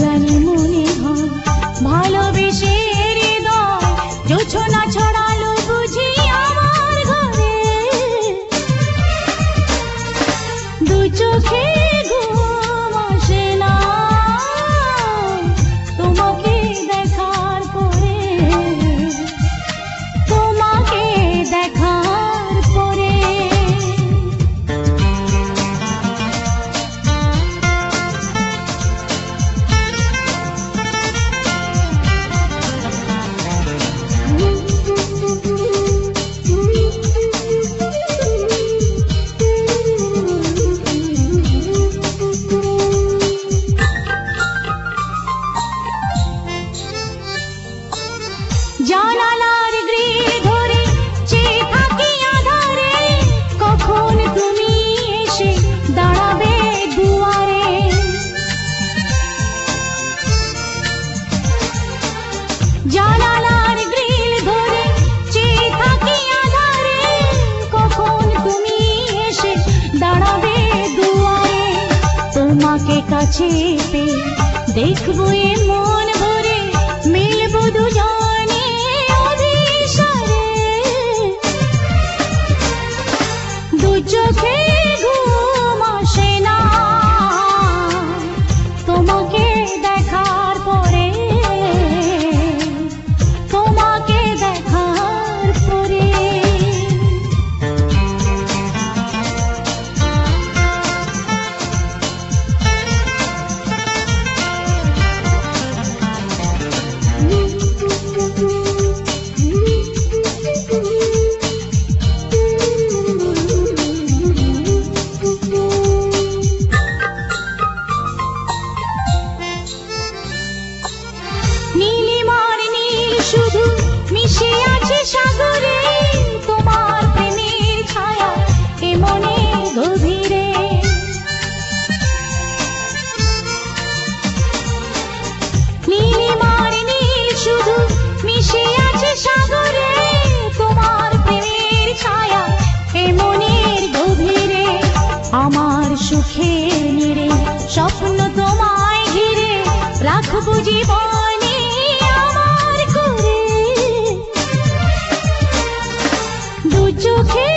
জানি মনে হয় ভালোবেসে হৃদয় জোছনা ছড়ালো বুঝি আমার ঘরে। দু চোখে ঘুম আসে না তোমাকে দেখার পরে, তোমাকে দেখার পরে। জানালার গ্রিল ধরে চেয়ে থাকি আধারে, কখন তুমি এসে দাঁড়াবে দুয়ারে। জানালার গ্রিল ধরে চেয়ে থাকি আধারে, কখন তুমি এসে দাঁড়াবে দুয়ারে। তোমাকে কাছে পেয়ে দেখবো এ মন ভরে, মিলবো দুজনে অভিসারে। দু চোখে ঘুম আসে না তোমাকে দেখার পরে, তোমাকে দেখার পরে। নীলিমার নীল শুধু মিশে আছে সাগরে, তোমার প্রেমের ছায়া এ মনের গভীরে। নীলিমার নীল শুধু মিশে আছে সাগরে, তোমার প্রেমের ছায়া এ মনের গভীরে। আমার সুখের নীড়ে স্বপ্ন তোমায় ঘিরে, রাখবো জীবনে আমার করে। দু চোখে